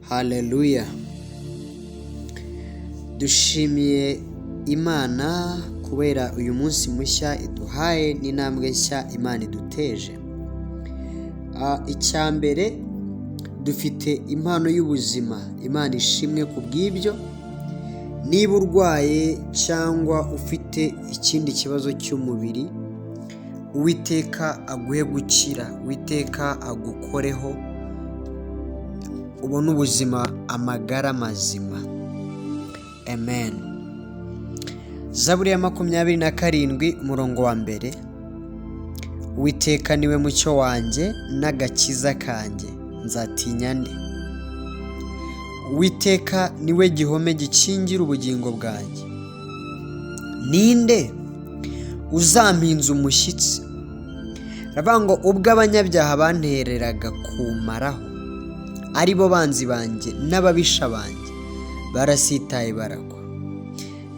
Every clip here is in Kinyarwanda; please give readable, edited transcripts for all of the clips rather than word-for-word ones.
Haleluya. Dushimiye Imana kubera uyu munsi mushya iduhaye n'intambwe nshya Imana iduteje. Icyambere dufite impano y'ubuzima. Imana ishimwe ku bw'ibyo. Niba urwaye cyangwa ufite ikindi kibazo cy'umubiri, Uwiteka aguhe gukira, Uwiteka agukoreho ubone ubuzima, amagara mazima. Amen. Zaburi ya 27 umurongo wa mbere. Uwiteka niwe mucyo wanjye n'agakiza kanjye, nzatinya nde? Uwiteka niwe gihome gikingira ubugingo bwanjye, ninde uzampinza umushyitsi? Aravuga ngo ubwo abanyabyaha bantereraga kumaraho, ari bo banzi banjye n'ababisha banjye, barasitaye baragwa.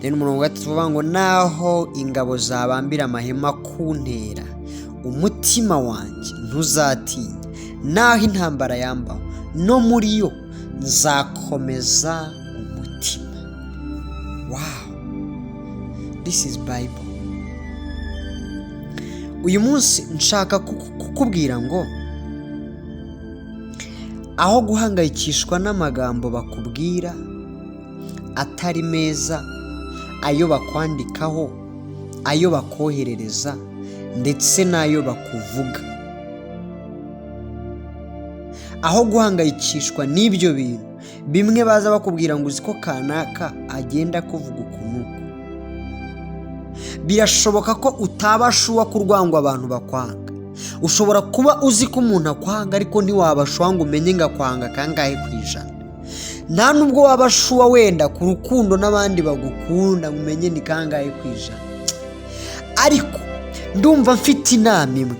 Rero umurongo wa 3 uvuga ngo naho ingabo zabambira amahema kuntera, umutima wanjye ntuzatinya. Naho intambara yambaho, no muri yo nzakomeza umutima. Wow, this is Bible. Uyu munsi nshaka kukubwira ngo aho guhangayikishwa n'amagambo bakubwira atari meza, ayo bakwandikaho, ayo bakoherereza ndetse n'ayo bakuvuga, aho guhangayikishwa n'ibyo bintu bimwe baza bakubwira ngo uzi ko kanaka agenda kuvuga ukuntu, birashoboka ko utabashuwa kurwangwa abantu bakwanga. Ushobora kuba uzi ko umuntu akwanga ariko ntiwabashuwa ngo umenye ngo akwanga kangahe ku ijana. Nta nubwo wabashuwa wenda ku rukundo n'abandi bagukunda ngo umenye ni kangahe ku ijana. Ariko ndumva mfite inama imwe,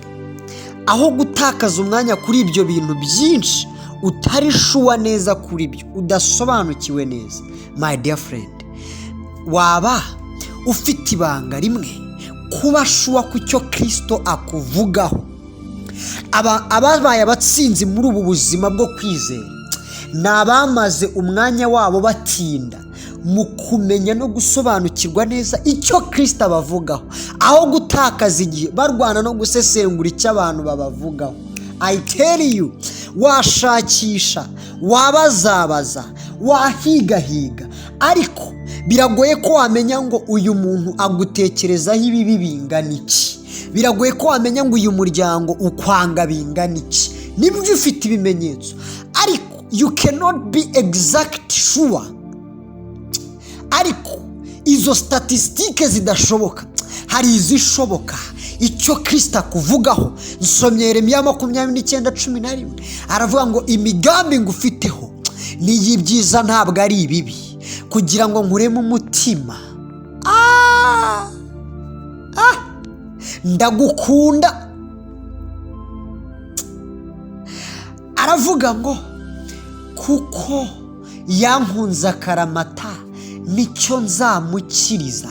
aho gutakaza umwanya kuri ibyo bintu byinshi utari shuwa neza kuri byo, udasobanukiwe neza, my dear friend, waba ufite ibanga rimwe kuba shuwa ku cyo Kristo akuvugaho. Ababaye abatsinzi muri ubu buzima bwo kwizera ni abamaze umwanya wabo batinda mu kumenya no gusobanukirwa neza icyo Kristo abavugaho, aho gutakaza igihe barwana no gusesengura icyo abantu babavugaho. I tell you, washakisha, wabazabaza, wahigahiga, ariko biragoye ko wamenya ngo uyu muntu agutekerezaho ibibi bingana iki. Biragoye ko wamenya ngo uyu muryango ukwanga bingana iki. Nibyo ufite ibimenyetso, ariko you cannot be exact sure. Ariko izo statistike zidashoboka, hari izishoboka. Icyo Kristo akuvugaho, nsomye Yeremiya 29:11, aravuga ngo imigambi ngufiteho ni y'ibyiza ntabwo ari ibibi, kugira ngo nkuremo umutima. Ndagukunda. Aravuga ngo kuko yankunze akaramata nicyo nzamukiriza.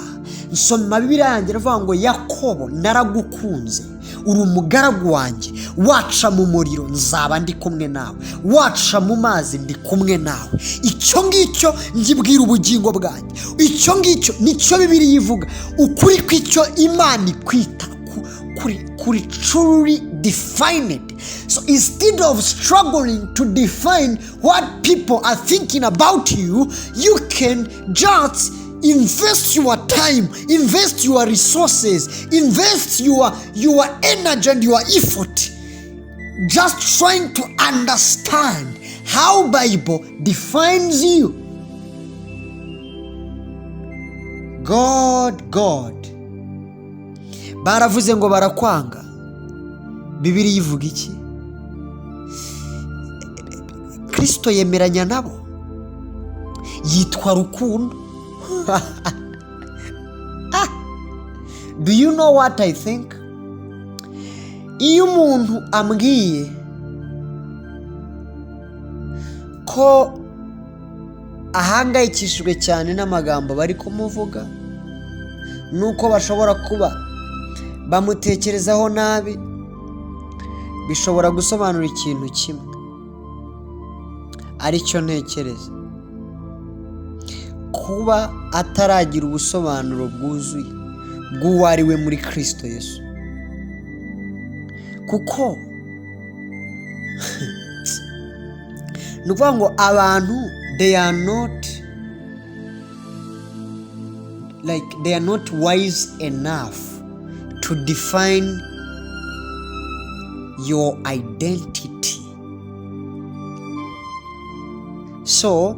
Nsoma Bibiliya yanjye aravuga ngo Yakobo naragukunze, uri umugaragu wanjye, waca mu muriro nzaba ndi kumwe nawe, waca mu mazi ndi kumwe nawe. Icyo ngicyo ngibwira ubugingo bwanjye, icyo ngicyo nicyo Bibiliya ivuga. Ukuri kw'icyo Imana ikwita kuri truly defined. So instead of struggling to define what people are thinking about you, you can just invest your time, invest your resources, invest your energy and your effort, just trying to understand how Bible defines you. God. Baravuze ngo barakwanga. Bibiliya ivuga iki? Kristo yemeranya nabo, yitwa rukundo. Do you know what I think? Iyo umuntu ambwiye ko ahangayikishijwe cyane n'amagambo bari kumuvuga, nuko bashobora kuba bamutekerezaho nabi, bishobora gusobanura ikintu kimwe. aricyo ntekereza, kuba ataragira ubusobanuro bwuzuye bw'uwo ari we muri Kristo Yesu. Kuko ni ukuvuga ngo abantu they are not wise enough to define your identity. So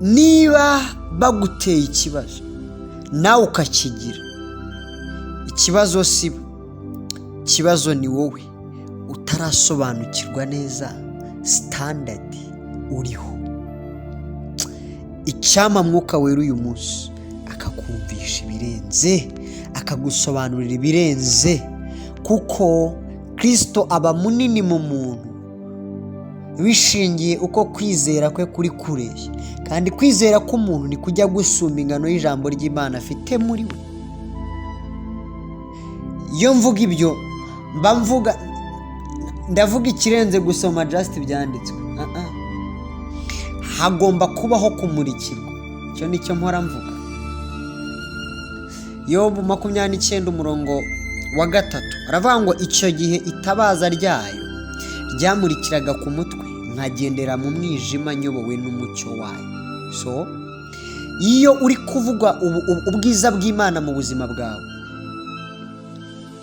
niba baguteye ikibazo nawe ukakigira, ikibazo si bo, ikibazo ni wowe utarasobanukirwa neza standard uriho. Icyama Mwuka Wera uyu munsi akakumvisha ibirenze, akagusobanurira ibirenze, kuko Kristo aba munini mu muntu bishingiye uko kwizera kwe kuri kureshya, kandi kwizera k'umuntu ni kujya gusumba ingano y'ijambo ry'Imana afite muri we. Iyo mvuga ibyo ndavuga ikirenze gusoma just ibyanditswe. Hagomba kubaho kumurikirwa, icyo nicyo mpora mvuga. Yobu 29:3 aravuga ngo icyo gihe itabaza ryayo ryamurikiraga ku mutwe, nkagendera mu mwijima nyobowe n'umucyo wayo. So iyo uri kuvuga ubwiza bw'Imana mu buzima bwawe,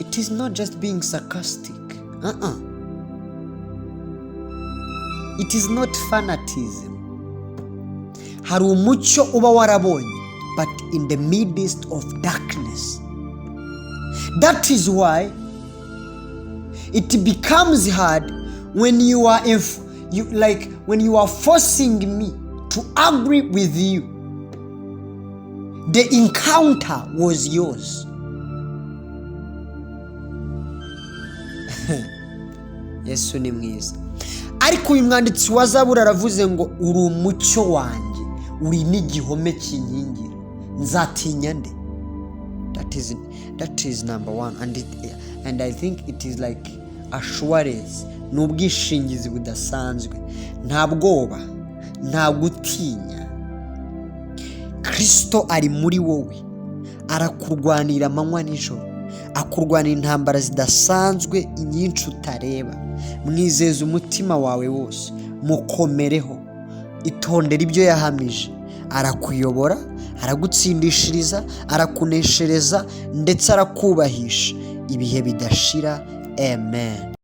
it is not just being sarcastic. It is not fanatism. Hari umucyo uba warabonye, but in the midst of darkness. That is why it becomes hard when you are when you are forcing me to agree with you. The encounter was yours. Yesu ni mwiza. Ariko uyu mwanditsi wa Zaburi aravuze ngo uri umucyo wanjye, uri n'igihome kinkingira, nzatinya nde? That is number one, and I think it is like assurance, n'ubwishingizi budasanzwe, nta bwoba, nta gutinya. Kristo ari muri wowe, arakurwanira amanywa n'ijoro, akurwanira intambara zidasanzwe inyinshi utareba. Mwizeze umutima wawe wose, mukomereho, itondera ibyo yahamije. Arakuyobora, aragutsindishiriza, arakuneshereza, ndetse arakubahisha ibihe bidashira. Amen.